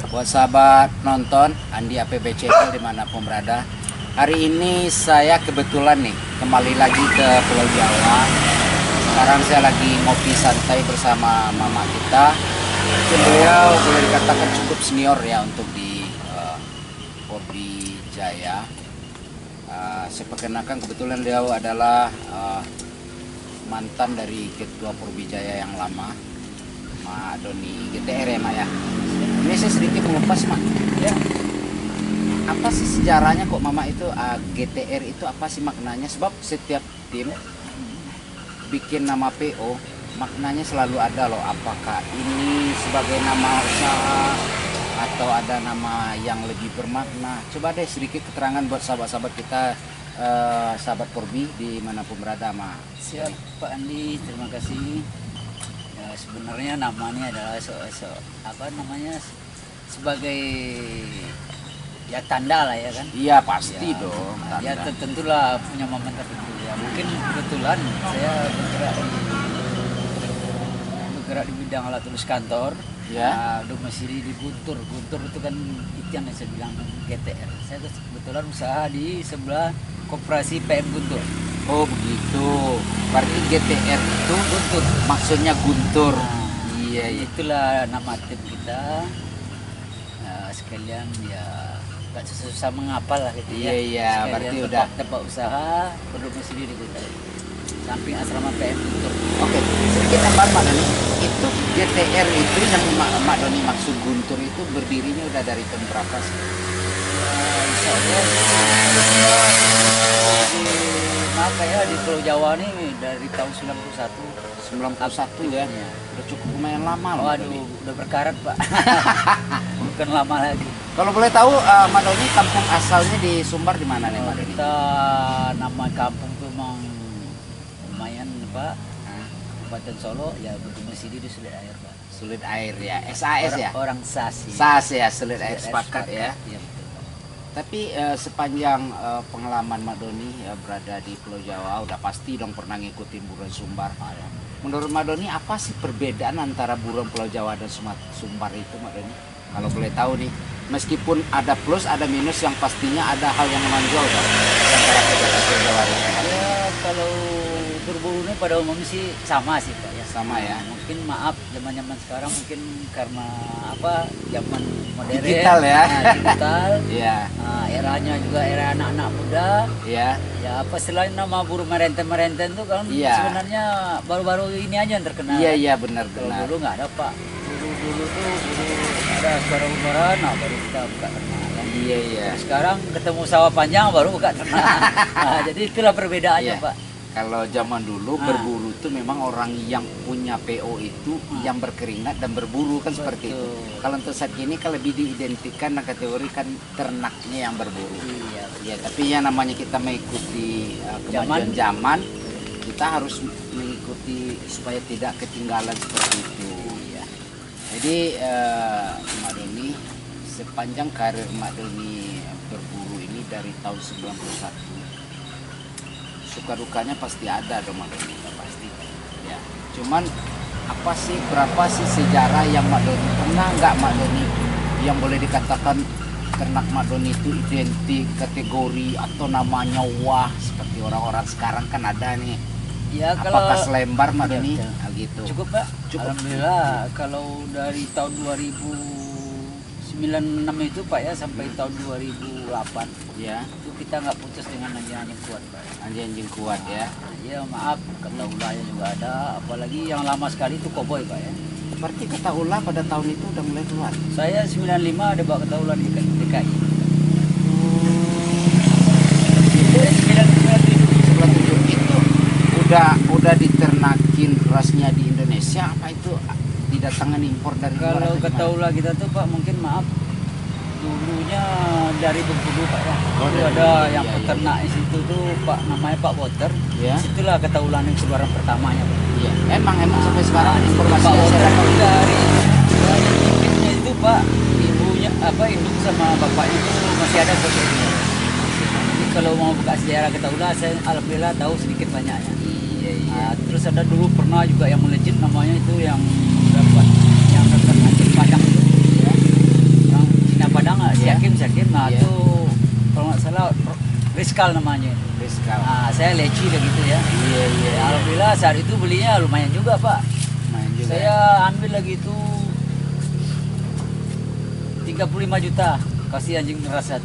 Buat sahabat nonton Andi APB Channel dimanapun berada, hari ini saya kebetulan nih kembali lagi ke Pulau Jawa. Sekarang saya lagi ngopi santai bersama mama kita. Beliau boleh dikatakan cukup senior ya untuk di Porbi Jaya. Saya perkenalkan, kebetulan beliau adalah mantan dari Ketua Porbi Jaya yang lama, Mak Doni GTR ya Mak ya. Ini saya sedikit mengupas Mak ya. Apa sih sejarahnya kok Mama itu GTR itu apa sih maknanya? Sebab setiap tim bikin nama PO maknanya selalu ada loh. Apakah ini sebagai nama usaha atau ada nama yang lebih bermakna? Coba deh sedikit keterangan buat sahabat-sahabat kita, sahabat Porbi dimanapun berada Mak. Siap Pak Andi, terima kasih. Ya, sebenarnya namanya adalah sebagai ya tanda lah ya kan. Iya pasti Ya, dong. ya Tanda. tentulah punya momen tertentu ya. Mungkin kebetulan saya bergerak di bidang alat tulis kantor. Ya. Domisili di Guntur. Guntur itu kan itu yang saya bilang GTR. Saya kebetulan usaha di sebelah Koperasi PM Guntur. Oh begitu. Berarti GTR itu Guntur. maksudnya Guntur. Nah, Iya, iya. itulah nama tim kita. Sekalian ya nggak susah menghafal lah gitu Iya, ya. iya, Sekalian berarti udah. tempat usaha berdomisili di Guntur. Samping asrama PM Guntur. Oke, sedikit tambahan Mak Doni. Itu GTR itu yang Mak Doni maksud Guntur itu berdirinya udah dari tahun berapa sih? Insya Allah di Pulau Jawa nih dari tahun 91. 91 ya. Iya. Udah cukup lumayan lama loh Mak Doni. Waduh, udah berkarat Pak. Bukan lama lagi. Kalau boleh tahu Mak Doni kampung asalnya di Sumbar di mana nih Mak Doni? Kita nama kampung tuh memang lumayan Pak. Kabupaten Solo ya berdomisili di Sulit Air Pak. Sulit Air ya. SAS ya. Orang Sasi. SAS ya, Sulit Air sepakat ya. Iya, betul. Tapi sepanjang pengalaman Mak Doni berada di Pulau Jawa, udah pasti dong pernah ngikutin buruan Sumbar. Menurut Mak Doni apa sih perbedaan antara buruan Pulau Jawa dan Sumbar itu Mak Doni? Kalau boleh tahu nih, meskipun ada plus ada minus, yang pastinya ada hal yang menonjol kan antara perbedaan Pulau Jawa dan Sumbar. Ya kalau berburu ini pada umumnya sih sama sih Pak ya. Sama ya. Mungkin maaf zaman-zaman sekarang mungkin karena apa zaman modern. Digital ya. Digital. Iya. Nah, eranya juga era anak-anak muda. Iya. Ya apa selain nama buru merenten-merenten tuh kan Iya. sebenarnya baru-baru ini aja yang terkenal. Iya, iya Kalau benar-benar. dulu nggak ada Pak. Dulu tuh ada suara-suara, nah baru kita buka terkenal. Iya, iya. Sekarang ketemu sawah panjang baru buka terkenal. Nah, jadi itulah perbedaannya Iya. Pak. Kalau zaman dulu berburu itu memang orang yang punya PO itu yang berkeringat dan berburu kan seperti itu. Betul. Kalau untuk saat ini kan lebih diidentikan dan kategorikan ternaknya yang berburu. Iya. Ya, tapi yang namanya kita mengikuti kemajuan zaman, kita harus mengikuti supaya tidak ketinggalan seperti itu. Iya. Jadi Mak Doni, sepanjang karir Mak Doni berburu ini dari tahun 91, suka dukanya pasti ada dong Mak Doni, pasti ya. Cuman apa sih, berapa sih sejarah yang Mak Doni pernah nggak Mak Doni yang boleh dikatakan ternak Mak Doni itu identik kategori atau namanya wah seperti orang-orang sekarang kan ada nih. Ya Apakah kalau selembar Mak Iya, Doni? betul. Nah, gitu. cukup Pak. Cukup. Alhamdulillah kalau dari tahun 2096 itu Pak ya sampai tahun 2008 Ya, itu kita nggak putus dengan anjing-anjing kuat Pak. anjing-anjing kuat ya. Nah, ya maaf kata ulahnya juga ada, apalagi yang lama sekali itu koboi Pak ya. Berarti kata ulah pada tahun itu udah mulai keluar. Saya 95 ada bawa kata ulah di DKI. Itu 997. Itu udah diternakin rasnya di Indonesia apa itu didatangkan impor dari luar Kalau atau kata gimana? ulah kita tuh Pak mungkin maaf dulunya dari Bengkulu Pak ya. Oh, Itu dari ada Bengkulu, yang iya, peternak di situ tuh Pak namanya Pak Water. Ya. Situlah kata ulah yang keluaran pertamanya Pak. Iya, emang sampai sekarang Pak informasinya Water saya dapat. dari induknya itu Pak, ibunya apa induk sama bapaknya itu masih ada fotonya. Jadi kalau mau buka sejarah kata ulah saya alhamdulillah tahu sedikit banyaknya. Iya, iya. Nah, terus ada dulu pernah juga yang melejit namanya itu yang dapat yang terkena Padang itu ya. Yang Friskal namanya. Fiskal. Nah, saya leci udah gitu ya. Iya, iya. Ya, alhamdulillah saat itu belinya lumayan juga Pak. Main juga. Saya ambil lagi itu 35 juta kasih anjing ngerasat.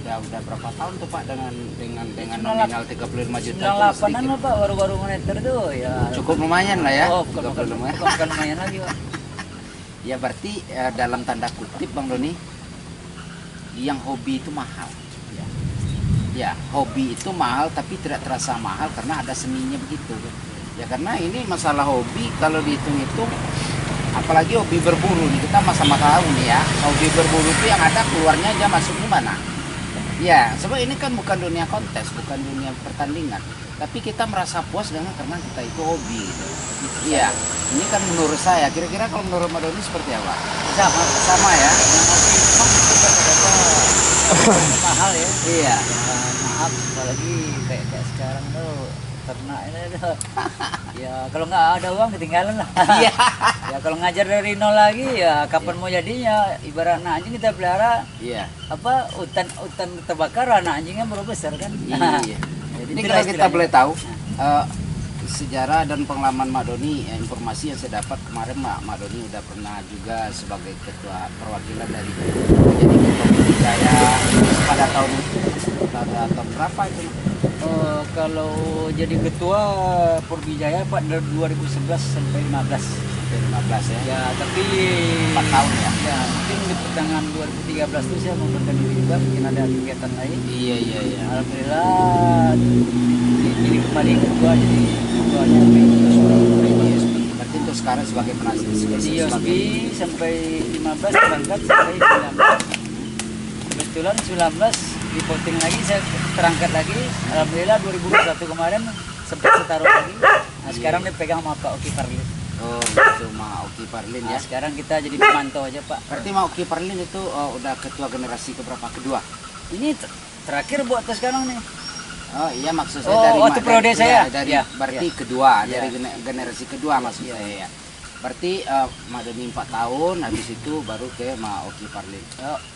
Udah berapa tahun tuh Pak dengan 98 nominal 35 juta itu 98an sedikit. mah Pak baru-baru moneter tuh ya. Cukup lumayan lah ya. Oh, bukan 35 ya. bukan lumayan lagi Pak. Ya berarti dalam tanda kutip Bang Doni, yang hobi itu mahal. Ya. Ya, hobi itu mahal tapi tidak terasa mahal karena ada seninya begitu. Ya karena ini masalah hobi kalau dihitung-hitung, apalagi hobi berburu nih, kita sama-sama tahu nih ya, hobi berburu itu yang ada keluarnya aja masuk di mana. Ya, sebab ini kan bukan dunia kontes, bukan dunia pertandingan, tapi kita merasa puas dengan karena kita itu hobi gitu. Iya, ini kan menurut saya, kira-kira kalau menurut Mbak Doni seperti apa? Sama ya. Mahal ya. Iya. Ya, maaf apalagi kayak sekarang tuh ternak ini tuh. Ya kalau nggak ada uang ketinggalan lah. Iya. Ya kalau ngajar dari nol lagi ya kapan mau jadinya, ibarat anak anjing kita pelihara Iya. apa hutan terbakar, anak anjingnya baru besar kan. Iya. Jadi Ini itulah kalau kita istilahnya. boleh tahu sejarah dan pengalaman Mak Doni, informasi yang saya dapat kemarin Mak Doni udah pernah juga sebagai ketua perwakilan dari jadi ketua Jaya pada tahun berapa itu? Kalau jadi ketua Porbijaya Pak dari 2011 sampai 15. Sampai 15 ya. Ya tapi 4 tahun ya. Ya mungkin di pertengahan 2013 itu saya mengundurkan diri juga, mungkin ada kegiatan lain. Iya iya iya. Alhamdulillah dipilih kembali ketua, jadi ketuanya PISP. Berarti untuk sekarang sebagai penasihat Jadi sebagai ISP sampai 15 terangkat sampai 19. Kebetulan 19 dipoting lagi, saya terangkat lagi. Alhamdulillah 2021 kemarin sempat saya taruh lagi. Nah sekarang dipegang sama Pak Oki Parlin. Oh, itu Mak Oki Parlin Nah ya. sekarang kita jadi pemantau aja Pak. Berarti Mak Oki Parlin itu udah ketua generasi keberapa? Kedua? Ini terakhir buat sekarang nih. Oh iya, maksud saya Oh, dari waktu periode dari- saya? dari Ya, berarti ya. kedua, Ya. dari generasi kedua maksud Ya. saya ya. Berarti Mak Doni 4 tahun, habis itu baru ke Mak Oki Parlin.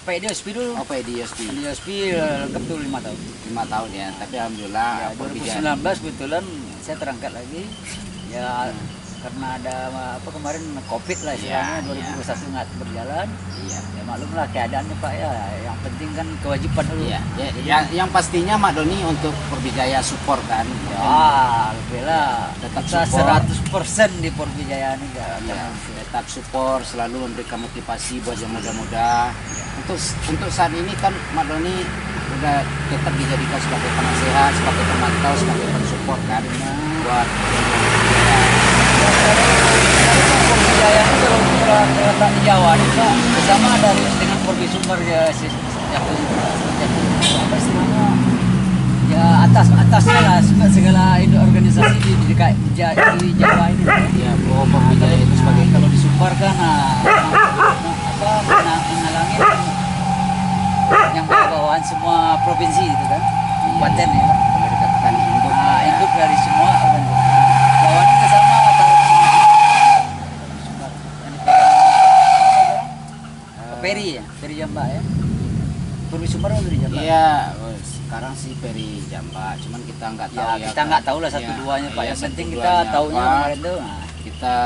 Pak Diospi dulu. Oh, Pak Diospi Pak Diospi lengkap tuh 5 tahun. 5 tahun ya, tapi alhamdulillah Ya, perbedaan. 2019 kebetulan saya terangkat lagi. Ya karena ada apa kemarin Covid lah istilahnya, Ya, 2021 nggak berjalan. Iya. Ya maklum lah keadaannya Pak ya. Yang penting kan kewajiban dulu. Iya, yang pastinya Mak Doni untuk Perbijaya support kan. Ya, alhamdulillah Tetap kita support. 100% di Porbijaya ini nggak akan Ya, mungkin. tetap support, selalu memberikan motivasi buat yang muda-muda. Untuk saat ini kan Mak Doni udah tetap dijadikan sebagai penasehat, sebagai pemantau, sebagai pensupport kan buat Porbijaya ini kalau terletak di Jawa nih Pak, bersama dari dengan Porbi Sumber ya apa istilahnya ya atasnya lah segala organisasi di Jawa ini. ya Perbijaya itu sebagai Kalau di Sumbar kan mengalami yang bawaan semua provinsi itu kan, kabupaten ya kan. boleh dikatakan induk. Nah, ya. induk dari semua organisasi. Jawa ini sama Peri ya, Peri Jamba ya. Purwi Sumbar atau Peri Jamba? Iya, sekarang sih Peri Jamba, cuman kita nggak tahu Ya, kita nggak tahu lah satu duanya Pak. iya, Yang penting satu kita duanya tahunya apa. kemarin tuh. Nah. Kita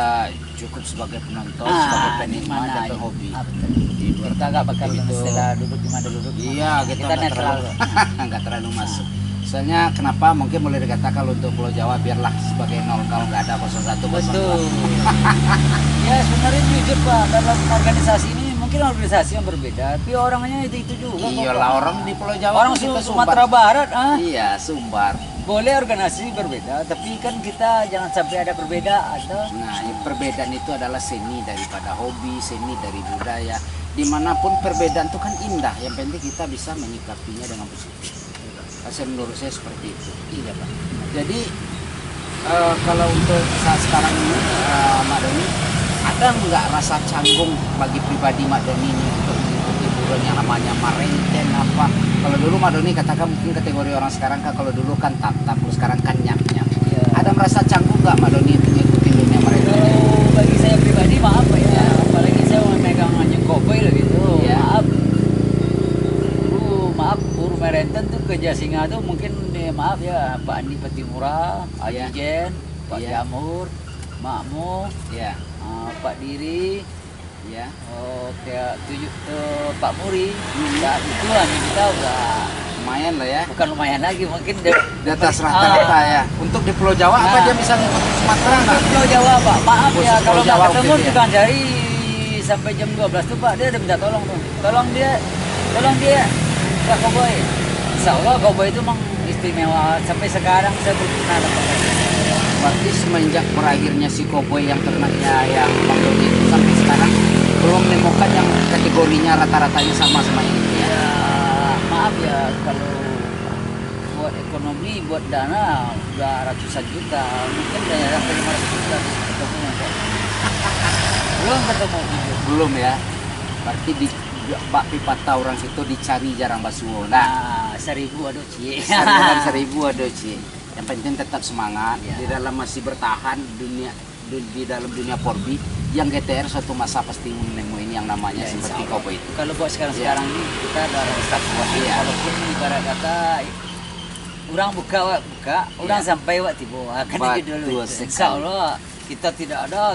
cukup sebagai penonton, sebagai penikmat dan penghobi. Di luar Kita nggak bakal begitu. istilah duduk di mana duduk. Iya, kita nggak netral. terlalu nggak terlalu masuk. Soalnya kenapa mungkin boleh dikatakan kalau untuk Pulau Jawa biarlah sebagai 0 kalau nggak ada 01 Betul. Ya sebenarnya jujur Pak, dalam organisasi ini mungkin organisasi yang berbeda, tapi orangnya itu juga. kok, Iyalah Pak. orang di Pulau Jawa Orang kan kita Sumatera Barat, Iya, Sumbar. boleh organisasi berbeda, tapi kan kita jangan sampai ada perbedaan. Nah, perbedaan itu adalah seni daripada hobi, seni dari budaya. Dimanapun perbedaan itu kan indah, yang penting kita bisa menyikapinya dengan positif. Menurut saya seperti itu. Iya Pak. Jadi kalau untuk saat sekarang ini Mak Doni, ada nggak rasa canggung bagi pribadi Mak Doni ini untuk mengikuti hiburan yang namanya marenten apa? Kalau dulu Mak Doni katakan mungkin kategori orang sekarang kan, kalau dulu kan tap, kalau sekarang kan nyap. Ya. Ada merasa canggung nggak Mak Doni untuk mengikuti dunia marenten? Kalau bagi saya pribadi maaf Pak ya, apalagi saya memegang hanya koboi lah gitu. Ya. Maaf, buru merenten tuh kerja singa tuh mungkin maaf ya Pak Andi Patimura, Iya. Ajijen, Pak Iya. Jamur, Makmu, Ya, Pak Diri, ya. kayak Pak Muri. Ya itulah nih kita udah Lumayan lah ya. bukan lumayan lagi mungkin Di atas rata-rata ya. Untuk di Pulau Jawa apa Nah. dia bisa ngikut Sumatera nggak? Pulau Jawa Pak, maaf Khusus ya Pulau kalau nggak Jawa ketemu mungkin ya. tukang cari sampai jam 12 tuh Pak dia udah minta tolong tuh. Tolong dia Pak Koboy. Insya Allah Koboy itu memang istimewa sampai sekarang saya belum pernah dapat. Berarti semenjak berakhirnya si koboi yang ternaknya yang Bang Doni itu sampai sekarang belum menemukan yang kategorinya rata-ratanya sama ini ya. Ya maaf ya kalau buat ekonomi buat dana udah ratusan juta mungkin udah sampai 500 juta ketemu Pak. Belum ketemu gitu. Belum ya. Berarti di Bak Pipa orang situ dicari jarang basuh. Nah, Nah, 1000 aduh cie. seribu ada Ci. Yang penting tetap semangat Ya. di dalam masih bertahan di dalam dunia Porbi yang GTR suatu masa pasti menemuin yang namanya Ya, seperti insya Allah. koboi itu. Kalau buat sekarang ini kita udah start buat Iya. walaupun ibarat kata orang buka, orang Iya. sampai tiba akan gitu dulu. Betul Insya Allah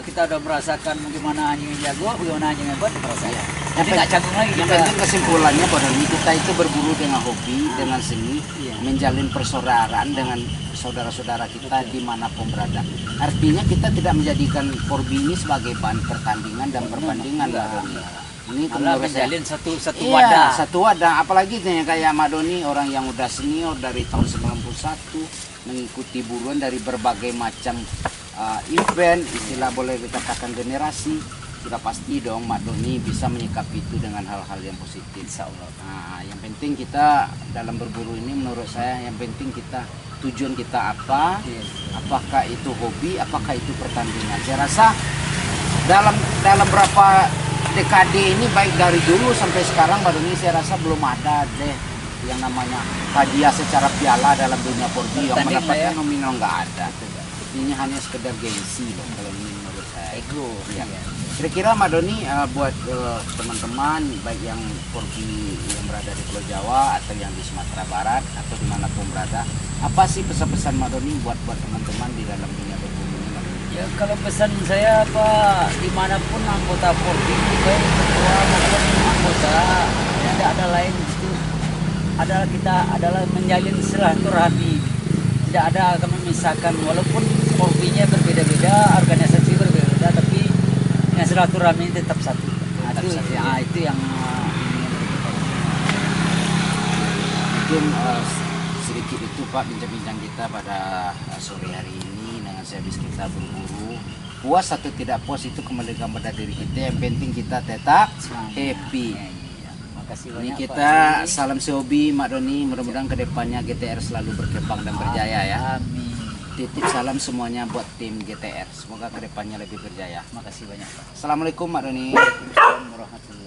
kita udah merasakan bagaimana anjing yang jago, bagaimana anjing yang hebat merasakan. Iya. Jadi nggak canggung lagi Yang kita. penting kesimpulannya pada kita itu berburu dengan hobi, dengan seni, Iya. menjalin persaudaraan dengan saudara-saudara kita dimanapun berada. Artinya kita tidak menjadikan Porbi ini sebagai bahan pertandingan dan perbandingan. Enggak, Mbak Doni. enggak. Ini Malah menurut saya- menjalin satu Iya, wadah. satu wadah. Apalagi nih kayak Mak Doni, orang yang udah senior dari tahun 91 mengikuti buruan dari berbagai macam event, istilah boleh dikatakan generasi. Sudah pasti dong Mak Doni bisa menyikapi itu dengan hal-hal yang positif. Insya Allah. Nah, yang penting kita dalam berburu ini menurut saya yang penting kita tujuan kita apa? Iya. Apakah itu hobi, apakah itu pertandingan? Saya rasa dalam berapa dekade ini baik dari dulu sampai sekarang Mbak Doni saya rasa belum ada deh yang namanya hadiah secara piala dalam dunia Porbi yang Pertanding lah mendapatkan ya. nominal nggak ada. Ini hanya sekedar gengsi loh kalau ini menurut saya. Ego. Iya. Iya. Kira-kira Mbak Doni buat teman-teman baik yang Porbi yang berada di Pulau Jawa atau yang di Sumatera Barat atau dimanapun berada, apa sih pesan-pesan Mbak Doni buat teman-teman di dalam dunia berburu ini Mbak Doni? Ya kalau pesan saya Pak, dimanapun anggota Porbi, baik ketua maupun anggota, tidak ada lain itu adalah menjalin silaturahmi. Tidak ada akan memisahkan walaupun Porbinya berbeda-beda, organisasi berbeda, tapi yang silaturahmi tetap satu. Nah, Tetap itu, satu. ya, itu yang Mungkin sedikit itu Pak bincang-bincang kita pada sore hari ini dengan service kita berburu. Puas atau tidak puas itu kembali kepada diri kita. Yang penting kita tetap happy. Ya, iya. Makasih Ini banyak kita Pak. salam sehobi Mak Doni. Mudah-mudahan kedepannya GTR selalu berkembang dan berjaya ya. Amin. Titip salam semuanya buat tim GTR. Semoga kedepannya lebih berjaya. Makasih banyak Pak. Assalamualaikum Mak Doni. Assalamualaikum warahmatullahi